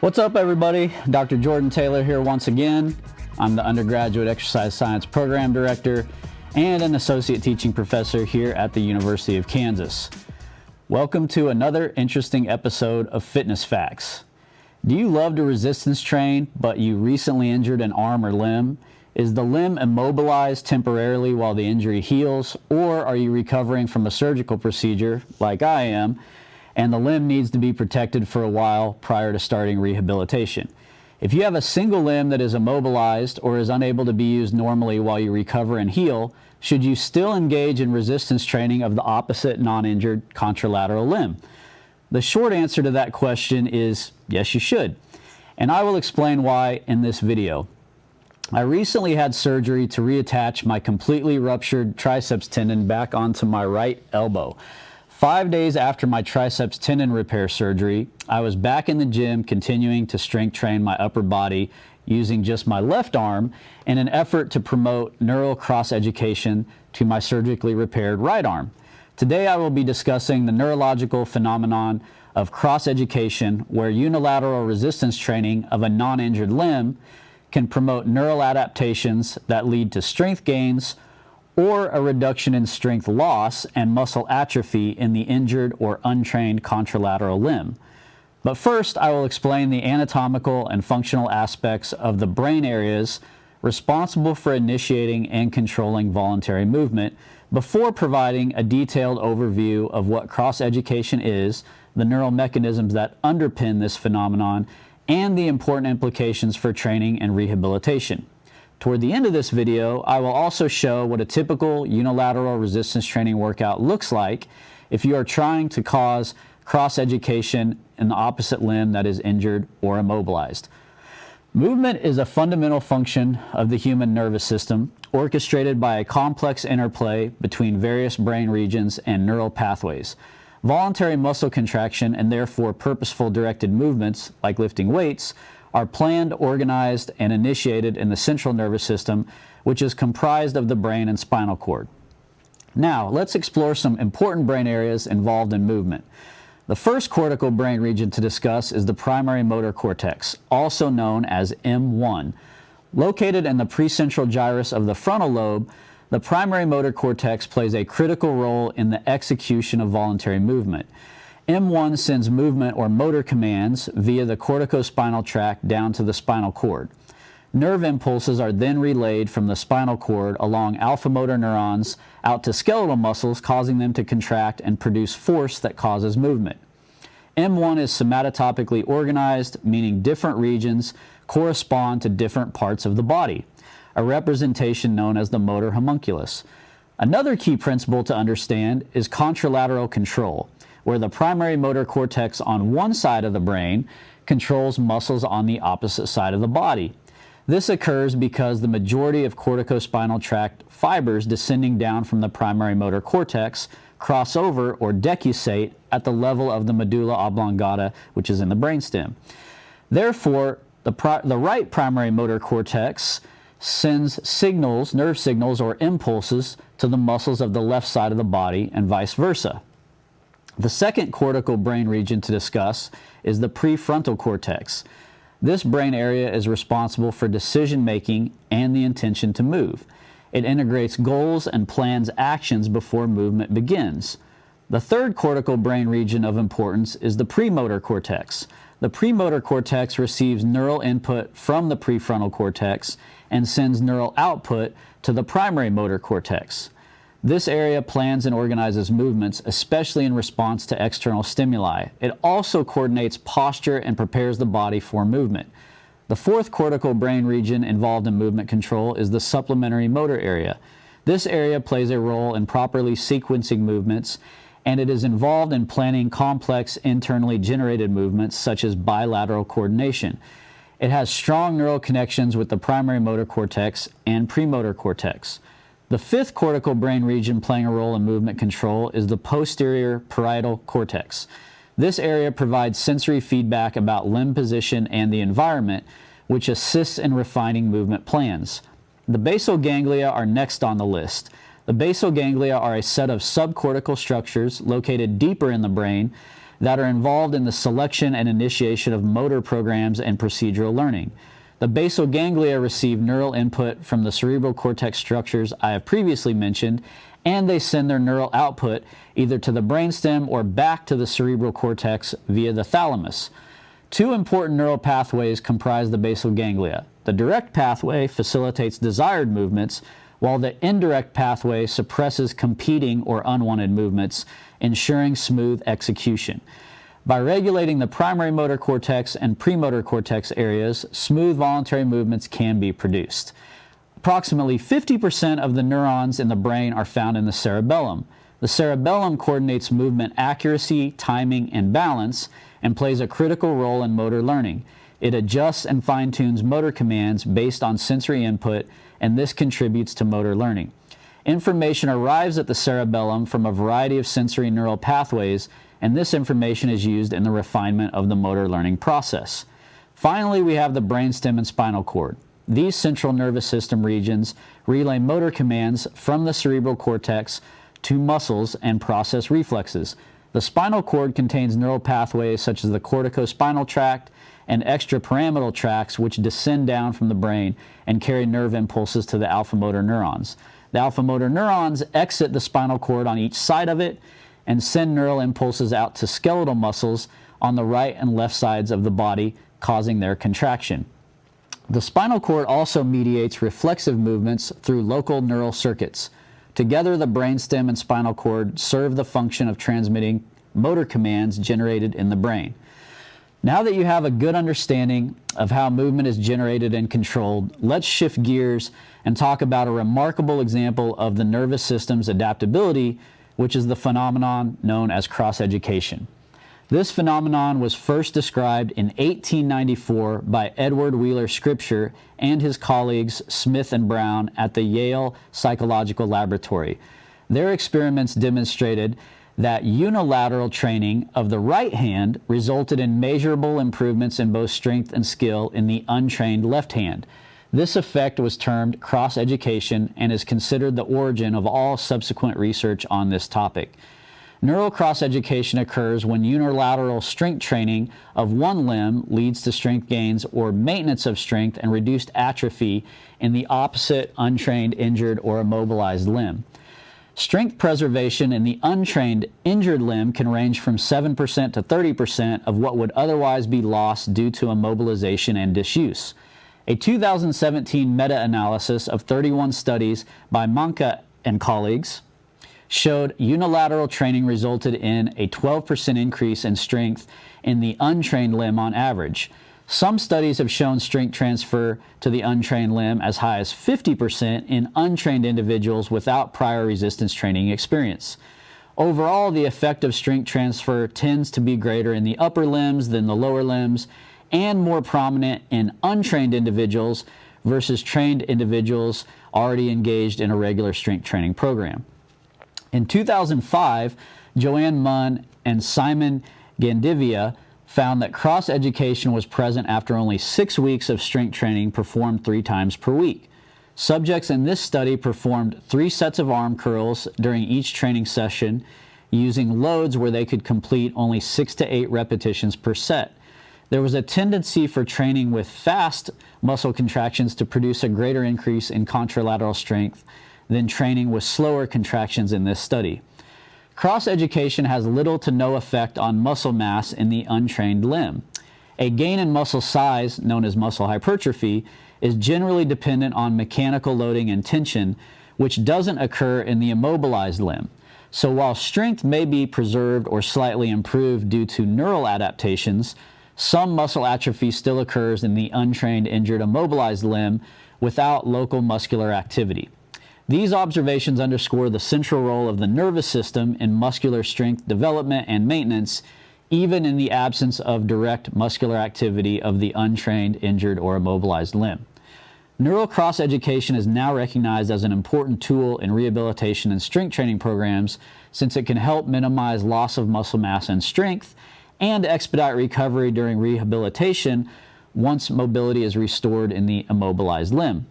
What's up, everybody? Dr. Jordan Taylor here once again. I'm the undergraduate exercise science program director and an associate teaching professor here at the University of Kansas. Welcome to another interesting episode of Fitness Facts. Do you love to resistance train, but you recently injured an arm or limb? Is the limb immobilized temporarily while the injury heals, or are you recovering from a surgical procedure, like I am, and the limb needs to be protected for a while prior to starting rehabilitation? If you have a single limb that is immobilized or is unable to be used normally while you recover and heal, should you still engage in resistance training of the opposite non-injured contralateral limb? The short answer to that question is yes, you should. And I will explain why in this video. I recently had surgery to reattach my completely ruptured triceps tendon back onto my right elbow. 5 days after my triceps tendon repair surgery, I was back in the gym continuing to strength train my upper body using just my left arm in an effort to promote neural cross-education to my surgically repaired right arm. Today I will be discussing the neurological phenomenon of cross-education, where unilateral resistance training of a non-injured limb can promote neural adaptations that lead to strength gains or a reduction in strength loss and muscle atrophy in the injured or untrained contralateral limb. But first, I will explain the anatomical and functional aspects of the brain areas responsible for initiating and controlling voluntary movement before providing a detailed overview of what cross-education is, the neural mechanisms that underpin this phenomenon, and the important implications for training and rehabilitation. Toward the end of this video, I will also show what a typical unilateral resistance training workout looks like if you are trying to cause cross-education in the opposite limb that is injured or immobilized. Movement is a fundamental function of the human nervous system, orchestrated by a complex interplay between various brain regions and neural pathways. Voluntary muscle contraction and therefore purposeful directed movements, like lifting weights, are planned, organized, and initiated in the central nervous system, which is comprised of the brain and spinal cord. Now, let's explore some important brain areas involved in movement. The first cortical brain region to discuss is the primary motor cortex, also known as M1. Located in the precentral gyrus of the frontal lobe, the primary motor cortex plays a critical role in the execution of voluntary movement. M1 sends movement or motor commands via the corticospinal tract down to the spinal cord. Nerve impulses are then relayed from the spinal cord along alpha motor neurons out to skeletal muscles, causing them to contract and produce force that causes movement. M1 is somatotopically organized, meaning different regions correspond to different parts of the body, a representation known as the motor homunculus. Another key principle to understand is contralateral control, where the primary motor cortex on one side of the brain controls muscles on the opposite side of the body. This occurs because the majority of corticospinal tract fibers descending down from the primary motor cortex cross over or decussate at the level of the medulla oblongata, which is in the brainstem. Therefore, the right primary motor cortex sends signals, nerve signals or impulses to the muscles of the left side of the body and vice versa. The second cortical brain region to discuss is the prefrontal cortex. This brain area is responsible for decision making and the intention to move. It integrates goals and plans actions before movement begins. The third cortical brain region of importance is the premotor cortex. The premotor cortex receives neural input from the prefrontal cortex and sends neural output to the primary motor cortex. This area plans and organizes movements, especially in response to external stimuli. It also coordinates posture and prepares the body for movement. The fourth cortical brain region involved in movement control is the supplementary motor area. This area plays a role in properly sequencing movements, and it is involved in planning complex internally generated movements such as bilateral coordination. It has strong neural connections with the primary motor cortex and premotor cortex. The fifth cortical brain region playing a role in movement control is the posterior parietal cortex. This area provides sensory feedback about limb position and the environment, which assists in refining movement plans. The basal ganglia are next on the list. The basal ganglia are a set of subcortical structures located deeper in the brain that are involved in the selection and initiation of motor programs and procedural learning. The basal ganglia receive neural input from the cerebral cortex structures I have previously mentioned, and they send their neural output either to the brainstem or back to the cerebral cortex via the thalamus. Two important neural pathways comprise the basal ganglia. The direct pathway facilitates desired movements, while the indirect pathway suppresses competing or unwanted movements, ensuring smooth execution. By regulating the primary motor cortex and premotor cortex areas, smooth voluntary movements can be produced. Approximately 50% of the neurons in the brain are found in the cerebellum. The cerebellum coordinates movement accuracy, timing, and balance, and plays a critical role in motor learning. It adjusts and fine-tunes motor commands based on sensory input, and this contributes to motor learning. Information arrives at the cerebellum from a variety of sensory neural pathways, and this information is used in the refinement of the motor learning process. Finally, we have the brainstem and spinal cord. These central nervous system regions relay motor commands from the cerebral cortex to muscles and process reflexes. The spinal cord contains neural pathways such as the corticospinal tract and extrapyramidal tracts, which descend down from the brain and carry nerve impulses to the alpha motor neurons. The alpha motor neurons exit the spinal cord on each side of it and send neural impulses out to skeletal muscles on the right and left sides of the body, causing their contraction. The spinal cord also mediates reflexive movements through local neural circuits. Together, the brainstem and spinal cord serve the function of transmitting motor commands generated in the brain. Now that you have a good understanding of how movement is generated and controlled, let's shift gears and talk about a remarkable example of the nervous system's adaptability, which is the phenomenon known as cross-education. This phenomenon was first described in 1894 by Edward Wheeler Scripture and his colleagues Smith and Brown at the Yale Psychological Laboratory. Their experiments demonstrated that unilateral training of the right hand resulted in measurable improvements in both strength and skill in the untrained left hand. This effect was termed cross-education and is considered the origin of all subsequent research on this topic. Neural cross-education occurs when unilateral strength training of one limb leads to strength gains or maintenance of strength and reduced atrophy in the opposite untrained, injured, or immobilized limb. Strength preservation in the untrained, injured limb can range from 7% to 30% of what would otherwise be lost due to immobilization and disuse. A 2017 meta-analysis of 31 studies by Manka and colleagues showed unilateral training resulted in a 12% increase in strength in the untrained limb on average. Some studies have shown strength transfer to the untrained limb as high as 50% in untrained individuals without prior resistance training experience. Overall, the effect of strength transfer tends to be greater in the upper limbs than the lower limbs and more prominent in untrained individuals versus trained individuals already engaged in a regular strength training program. In 2005, Joanne Munn and Simon Gandivia found that cross-education was present after only 6 weeks of strength training performed 3 times per week. Subjects in this study performed 3 sets of arm curls during each training session using loads where they could complete only 6 to 8 repetitions per set. There was a tendency for training with fast muscle contractions to produce a greater increase in contralateral strength than training with slower contractions in this study. Cross-education has little to no effect on muscle mass in the untrained limb. A gain in muscle size, known as muscle hypertrophy, is generally dependent on mechanical loading and tension, which doesn't occur in the immobilized limb. So while strength may be preserved or slightly improved due to neural adaptations, some muscle atrophy still occurs in the untrained, injured, immobilized limb without local muscular activity. These observations underscore the central role of the nervous system in muscular strength development and maintenance, even in the absence of direct muscular activity of the untrained, injured, or immobilized limb. Neural cross-education is now recognized as an important tool in rehabilitation and strength training programs since it can help minimize loss of muscle mass and strength and expedite recovery during rehabilitation once mobility is restored in the immobilized limb.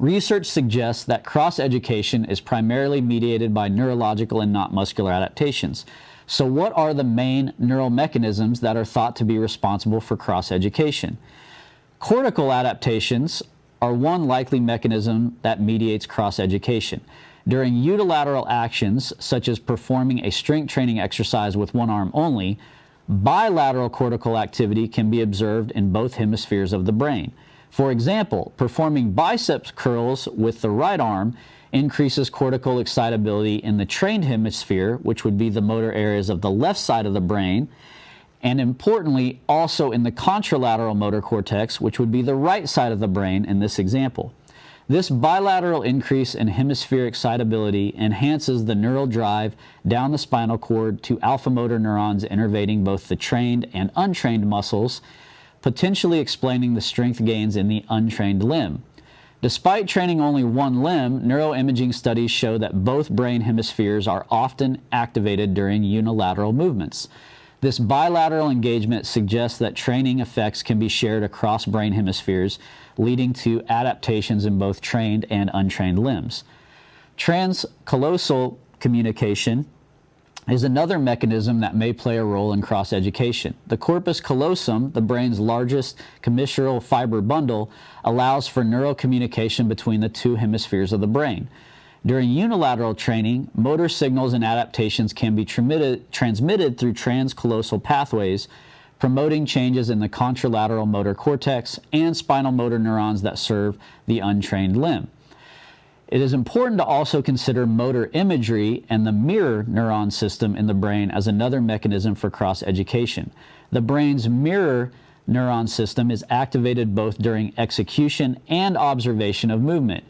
Research suggests that cross-education is primarily mediated by neurological and not muscular adaptations. So what are the main neural mechanisms that are thought to be responsible for cross-education? Cortical adaptations are one likely mechanism that mediates cross-education. During unilateral actions, such as performing a strength training exercise with one arm only, bilateral cortical activity can be observed in both hemispheres of the brain. For example, performing biceps curls with the right arm increases cortical excitability in the trained hemisphere, which would be the motor areas of the left side of the brain, and importantly, also in the contralateral motor cortex, which would be the right side of the brain in this example. This bilateral increase in hemispheric excitability enhances the neural drive down the spinal cord to alpha motor neurons innervating both the trained and untrained muscles, potentially explaining the strength gains in the untrained limb. Despite training only one limb, neuroimaging studies show that both brain hemispheres are often activated during unilateral movements. This bilateral engagement suggests that training effects can be shared across brain hemispheres, leading to adaptations in both trained and untrained limbs. Transcallosal communication is another mechanism that may play a role in cross-education. The corpus callosum, the brain's largest commissural fiber bundle, allows for neural communication between the two hemispheres of the brain. During unilateral training, motor signals and adaptations can be transmitted through transcallosal pathways, promoting changes in the contralateral motor cortex and spinal motor neurons that serve the untrained limb. It is important to also consider motor imagery and the mirror neuron system in the brain as another mechanism for cross-education. The brain's mirror neuron system is activated both during execution and observation of movement.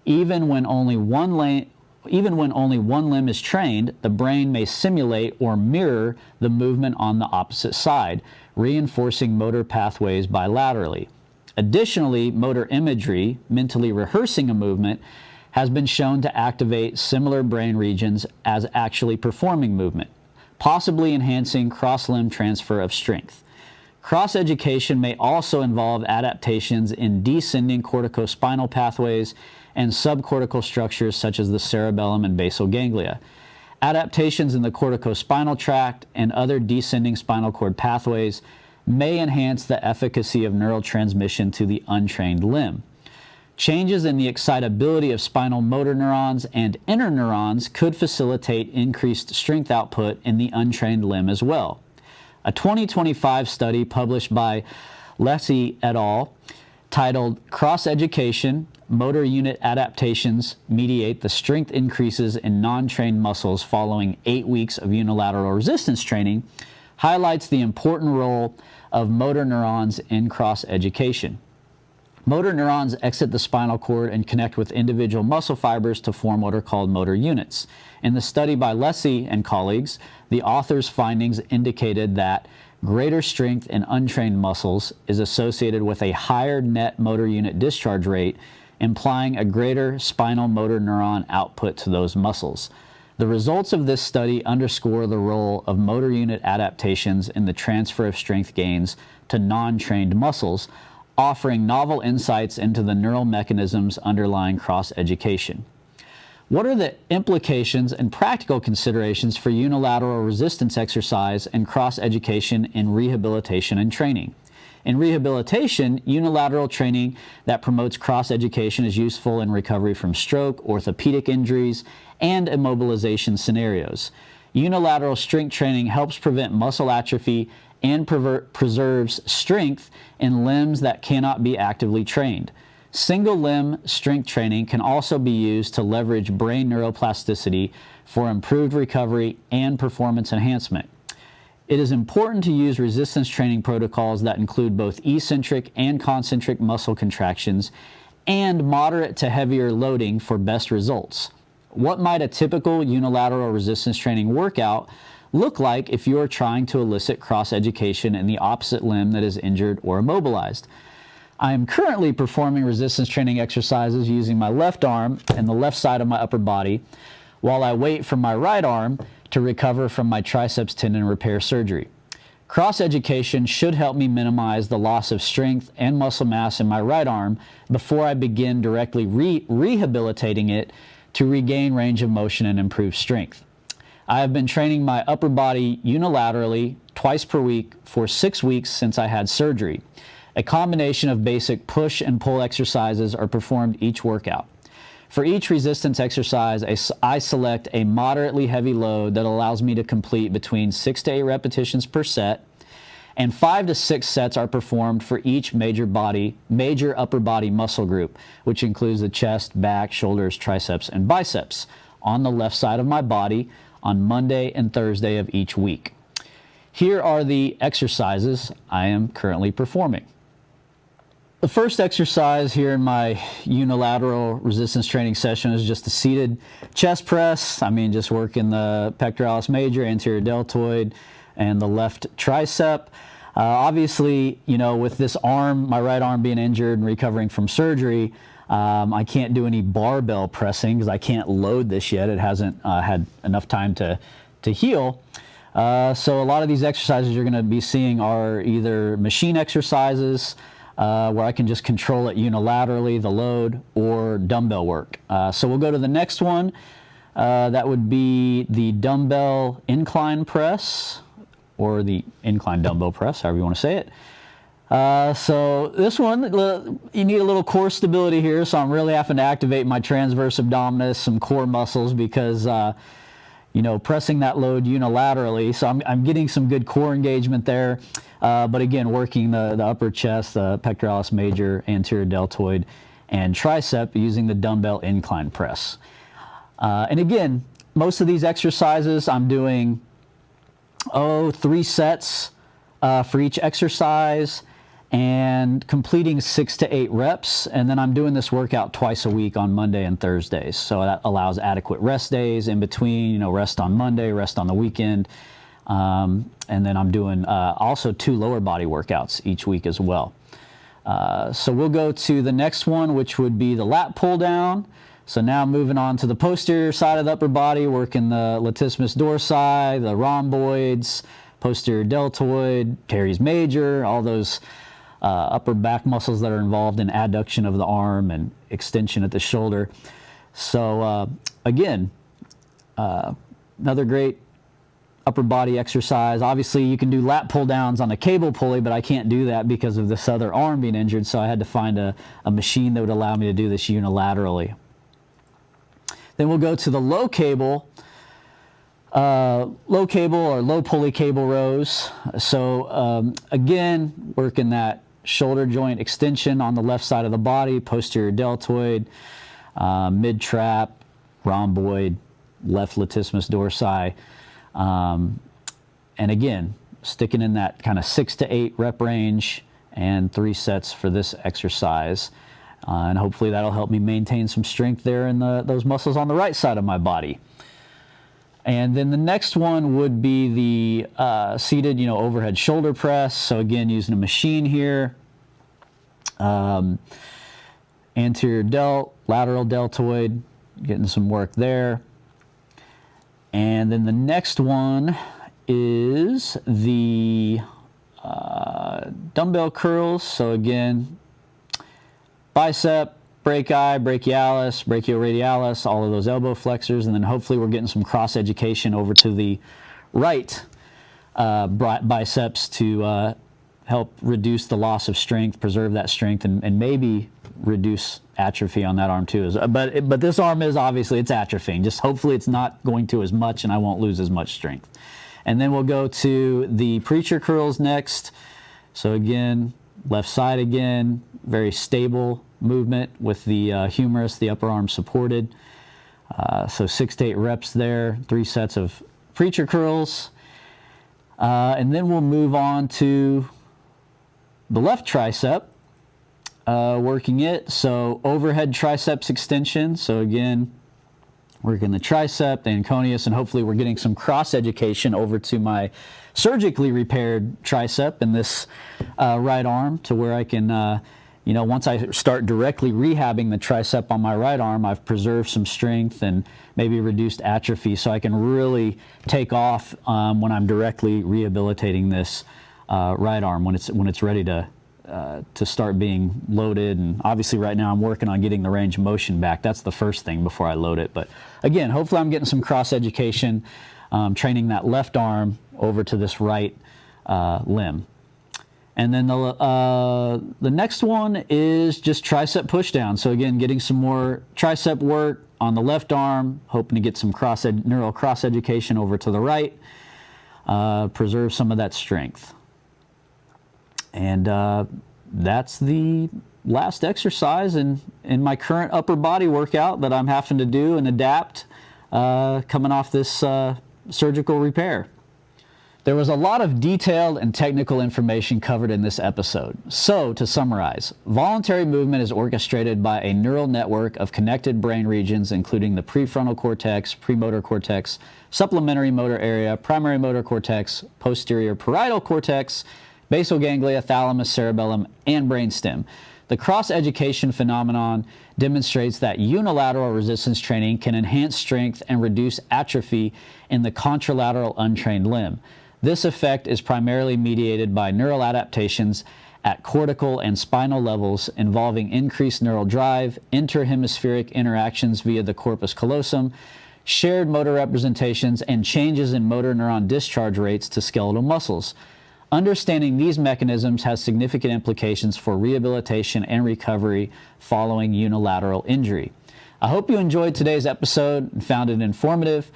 Even when only one limb is trained, the brain may simulate or mirror the movement on the opposite side, reinforcing motor pathways bilaterally. Additionally, motor imagery, mentally rehearsing a movement, has been shown to activate similar brain regions as actually performing movement, possibly enhancing cross-limb transfer of strength. Cross-education may also involve adaptations in descending corticospinal pathways and subcortical structures such as the cerebellum and basal ganglia. Adaptations in the corticospinal tract and other descending spinal cord pathways may enhance the efficacy of neural transmission to the untrained limb. Changes in the excitability of spinal motor neurons and interneurons could facilitate increased strength output in the untrained limb as well. A 2025 study published by Leslie et al., titled Cross-Education, Motor Unit Adaptations Mediate the Strength Increases in Non-Trained Muscles Following 8 Weeks of Unilateral Resistance Training, highlights the important role of motor neurons in cross-education. Motor neurons exit the spinal cord and connect with individual muscle fibers to form what are called motor units. In the study by Leslie and colleagues, the authors' findings indicated that greater strength in untrained muscles is associated with a higher net motor unit discharge rate, implying a greater spinal motor neuron output to those muscles. The results of this study underscore the role of motor unit adaptations in the transfer of strength gains to non-trained muscles, offering novel insights into the neural mechanisms underlying cross-education. What are the implications and practical considerations for unilateral resistance exercise and cross-education in rehabilitation and training? In rehabilitation, unilateral training that promotes cross-education is useful in recovery from stroke, orthopedic injuries, and immobilization scenarios. Unilateral strength training helps prevent muscle atrophy and preserves strength in limbs that cannot be actively trained. Single limb strength training can also be used to leverage brain neuroplasticity for improved recovery and performance enhancement. It is important to use resistance training protocols that include both eccentric and concentric muscle contractions and moderate to heavier loading for best results. What might a typical unilateral resistance training workout look like if you are trying to elicit cross-education in the opposite limb that is injured or immobilized? I am currently performing resistance training exercises using my left arm and the left side of my upper body while I wait for my right arm to recover from my triceps tendon repair surgery. Cross-education should help me minimize the loss of strength and muscle mass in my right arm before I begin directly rehabilitating it to regain range of motion and improve strength. I have been training my upper body unilaterally twice per week for 6 weeks since I had surgery. A combination of basic push and pull exercises are performed each workout. For each resistance exercise, I select a moderately heavy load that allows me to complete between 6 to 8 repetitions per set, and 5 to 6 sets are performed for each major upper body muscle group, which includes the chest, back, shoulders, triceps, and biceps, on the left side of my body on Monday and Thursday of each week. Here are the exercises I am currently performing. The first exercise here in my unilateral resistance training session is just a seated chest press. I mean, just working the pectoralis major, anterior deltoid, and the left tricep. Obviously, you know, with this arm, my right arm being injured and recovering from surgery, I can't do any barbell pressing because I can't load this yet. It hasn't had enough time to heal. So a lot of these exercises you're going to be seeing are either machine exercises, where I can just control it unilaterally, the load, or dumbbell work. So we'll go to the next one. That would be the dumbbell incline press, or the incline dumbbell press, however you want to say it. So this one, you need a little core stability here, so I'm really having to activate my transverse abdominis, some core muscles, because you know, pressing that load unilaterally. So I'm getting some good core engagement there. But again, working the upper chest, the pectoralis major, anterior deltoid, and tricep using the dumbbell incline press. And again, most of these exercises I'm doing 3 sets for each exercise and completing 6 to 8 reps. And then I'm doing this workout twice a week on Monday and Thursdays. So that allows adequate rest days in between, you know, rest on Monday, rest on the weekend. And then I'm doing also 2 lower body workouts each week as well. So we'll go to the next one, which would be the lat pull down. So now moving on to the posterior side of the upper body, working the latissimus dorsi, the rhomboids, posterior deltoid, teres major, all those upper back muscles that are involved in adduction of the arm and extension at the shoulder. So again, another great upper body exercise. Obviously you can do lat pull downs on the cable pulley, but I can't do that because of this other arm being injured, so I had to find a machine that would allow me to do this unilaterally. Then we'll go to the low cable or low pulley cable rows. So again, working that shoulder joint extension on the left side of the body, posterior deltoid, mid-trap, rhomboid, left latissimus dorsi. And again, sticking in that kind of 6 to 8 rep range and 3 sets for this exercise. And hopefully that'll help me maintain some strength there in those muscles on the right side of my body. And then the next one would be the seated, you know, overhead shoulder press. So again, using a machine here. Anterior delt, lateral deltoid, getting some work there. And then the next one is the dumbbell curls. So again, bicep, brachii, brachialis, brachioradialis, all of those elbow flexors, and then hopefully we're getting some cross education over to the right biceps to help reduce the loss of strength, preserve that strength, and maybe reduce atrophy on that arm too. But this arm is obviously, it's atrophying. Just hopefully it's not going to as much and I won't lose as much strength. And then we'll go to the preacher curls next. So again, left side again, very stable movement with the humerus, the upper arm supported. So 6 to 8 reps there, 3 sets of preacher curls. And then we'll move on to the left tricep, working it. So overhead triceps extension. So again, working the tricep, the anconeus, and hopefully we're getting some cross education over to my surgically repaired tricep in this right arm to where I can you know, once I start directly rehabbing the tricep on my right arm, I've preserved some strength and maybe reduced atrophy, so I can really take off when I'm directly rehabilitating this right arm when it's ready to start being loaded. And obviously right now I'm working on getting the range of motion back. That's the first thing before I load it. But again, hopefully I'm getting some cross education, training that left arm over to this right limb. And then the next one is just tricep push down. So again, getting some more tricep work on the left arm, hoping to get some neural cross education over to the right, preserve some of that strength. And that's the last exercise in my current upper body workout that I'm having to do and adapt coming off this surgical repair. There was a lot of detailed and technical information covered in this episode. So, to summarize, voluntary movement is orchestrated by a neural network of connected brain regions, including the prefrontal cortex, premotor cortex, supplementary motor area, primary motor cortex, posterior parietal cortex, basal ganglia, thalamus, cerebellum, and brainstem. The cross-education phenomenon demonstrates that unilateral resistance training can enhance strength and reduce atrophy in the contralateral untrained limb. This effect is primarily mediated by neural adaptations at cortical and spinal levels involving increased neural drive, interhemispheric interactions via the corpus callosum, shared motor representations, and changes in motor neuron discharge rates to skeletal muscles. Understanding these mechanisms has significant implications for rehabilitation and recovery following unilateral injury. I hope you enjoyed today's episode and found it informative.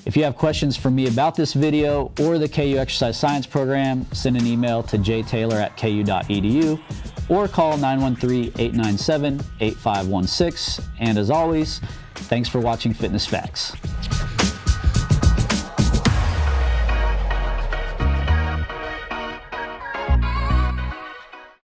If you have questions for me about this video or the KU Exercise Science program, send an email to jtaylor@ku.edu or call 913-897-8516. And as always, thanks for watching Fitness Facts.